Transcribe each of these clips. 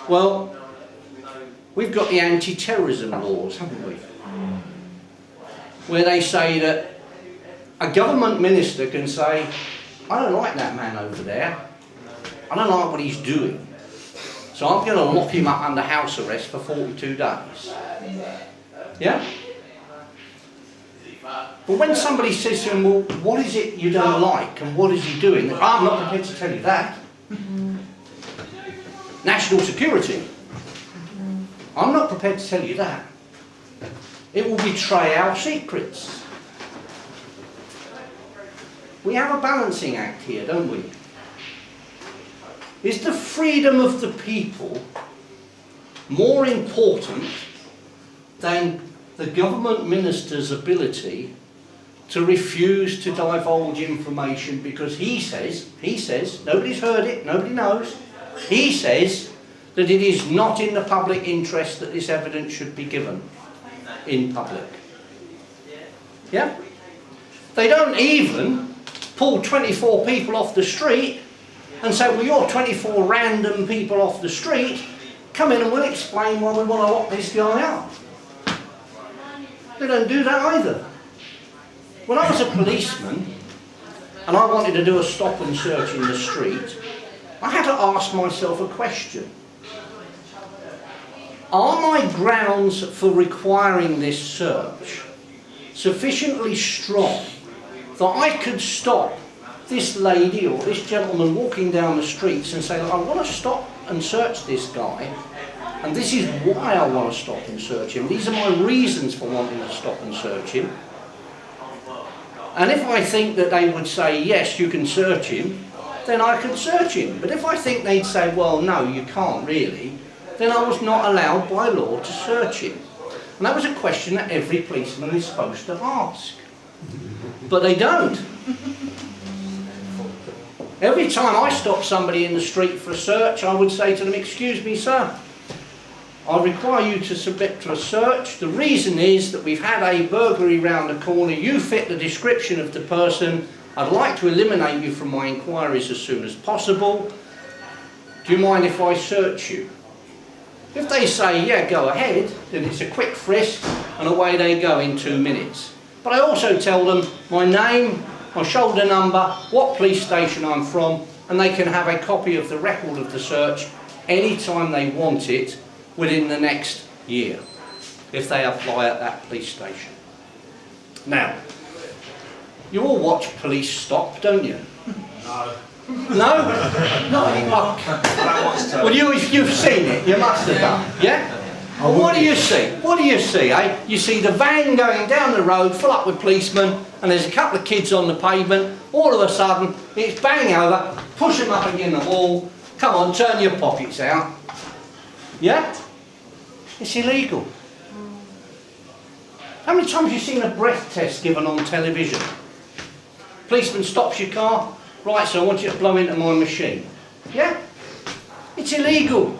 Well, we've got the anti-terrorism laws, haven't we? Where they say that a government minister can say, I don't like that man over there. I don't like what he's doing. So I'm going to lock him up under house arrest for 42 days. Yeah? But when somebody says to him, well, what is it you don't like and what is he doing? I'm not prepared to tell you that. National security. I'm not prepared to tell you that. It will betray our secrets. We have a balancing act here, don't we? Is the freedom of the people more important than the government minister's ability to refuse to divulge information because he says, nobody's heard it, nobody knows, he says that it is not in the public interest that this evidence should be given in public. Yeah? They don't even pull 24 people off the street and say, well, you're 24 random people off the street, come in and we'll explain why we want to lock this guy up. They don't do that either. When I was a policeman and I wanted to do a stop and search in the street, I had to ask myself a question. Are my grounds for requiring this search sufficiently strong that I could stop this lady or this gentleman walking down the streets and say, I want to stop and search this guy, and this is why I want to stop and search him. These are my reasons for wanting to stop and search him. And if I think that they would say, yes, you can search him, then I could search him. But if I think they'd say, well, no, you can't really, then I was not allowed by law to search him. And that was a question that every policeman is supposed to ask. But they don't. Every time I stop somebody in the street for a search, I would say to them, excuse me, sir, I require you to submit to a search. The reason is that we've had a burglary round the corner. You fit the description of the person. I'd like to eliminate you from my inquiries as soon as possible. Do you mind if I search you? If they say, yeah, go ahead, then it's a quick frisk and away they go in 2 minutes. But I also tell them my name, my shoulder number, what police station I'm from, and they can have a copy of the record of the search anytime they want it within the next year, if they apply at that police station. Now, you all watch Police Stop, don't you? No. No? Not anymore. Well, you've seen it, you must have done, yeah? Well, what do you see? What do you see, eh? You see the van going down the road full up with policemen, and there's a couple of kids on the pavement. All of a sudden, it's bang over, push them up against the wall, come on, turn your pockets out. Yeah? It's illegal. How many times have you seen a breath test given on television? Policeman stops your car, right, so I want you to blow into my machine. Yeah? It's illegal.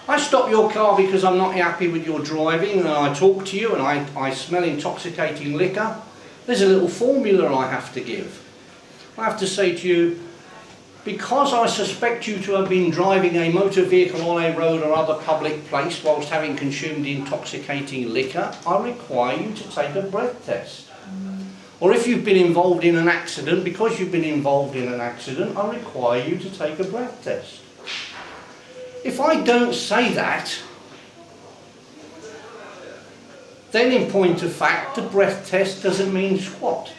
I stop your car because I'm not happy with your driving, and I talk to you and I smell intoxicating liquor. There's a little formula I have to give. I have to say to you, because I suspect you to have been driving a motor vehicle on a road or other public place whilst having consumed intoxicating liquor, I require you to take a breath test. Or if you've been involved in an accident, because you've been involved in an accident, I require you to take a breath test. If I don't say that, then in point of fact, the breath test doesn't mean squat.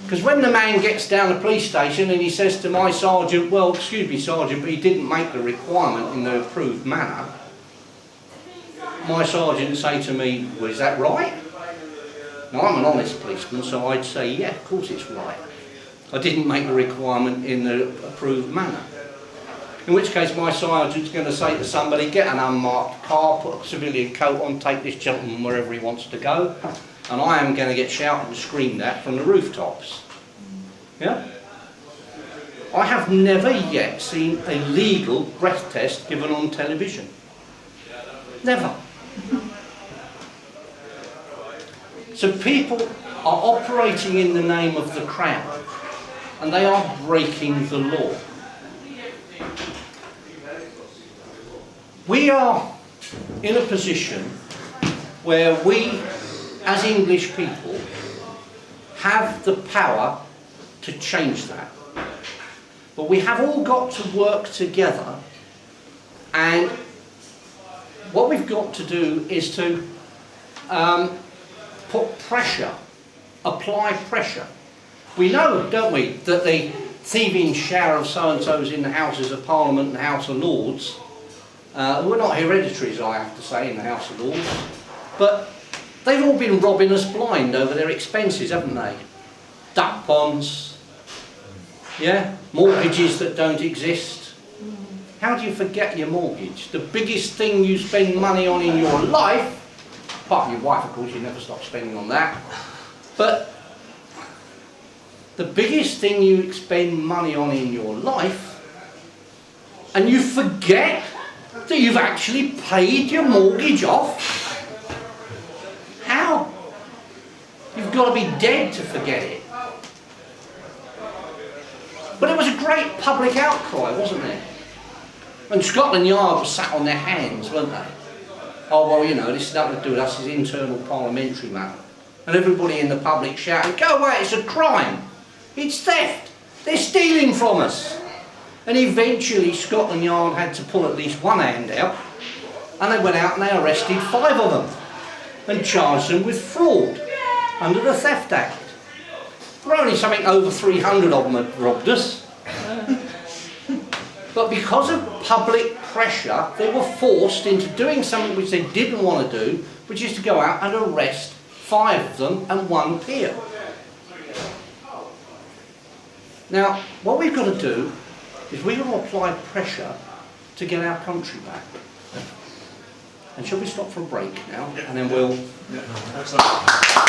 Because when the man gets down the police station and he says to my sergeant, well, excuse me, sergeant, but he didn't make the requirement in the approved manner, my sergeant say to me, well, is that right? Now, I'm an honest policeman, so I'd say, yeah, of course it's right. I didn't make the requirement in the approved manner. In which case my sergeant's going to say to somebody, get an unmarked car, put a civilian coat on, take this gentleman wherever he wants to go, and I am going to get shouted and screamed at from the rooftops. Yeah? I have never yet seen a legal breath test given on television. Never. So people are operating in the name of the Crown, and they are breaking the law. We are in a position where we, as English people, have the power to change that. But we have all got to work together, and what we've got to do is to put pressure, apply pressure. We know, don't we, that the thieving shower of so-and-sos in the Houses of Parliament and House of Lords, who are not hereditaries, I have to say, in the House of Lords, but they've all been robbing us blind over their expenses, haven't they? Duck bonds, yeah, mortgages that don't exist. How do you forget your mortgage? The biggest thing you spend money on in your life, apart from your wife, of course, you never stop spending on that, but the biggest thing you spend money on in your life, and you forget that you've actually paid your mortgage off? How? You've got to be dead to forget it. But it was a great public outcry, wasn't it? And Scotland Yard was sat on their hands, weren't they? Oh, well, you know, this is nothing to do with us, it's internal parliamentary matter. And everybody in the public shouted, go away, it's a crime. It's theft. They're stealing from us. And eventually Scotland Yard had to pull at least one hand out, and they went out and they arrested 5 of them and charged them with fraud under the Theft Act. There were only something over 300 of them had robbed us. But because of public pressure, they were forced into doing something which they didn't want to do, which is to go out and arrest 5 of them and 1 peer. Now, what we've got to do is we've got to apply pressure to get our country back. And shall we stop for a break now? And then we'll... Yeah.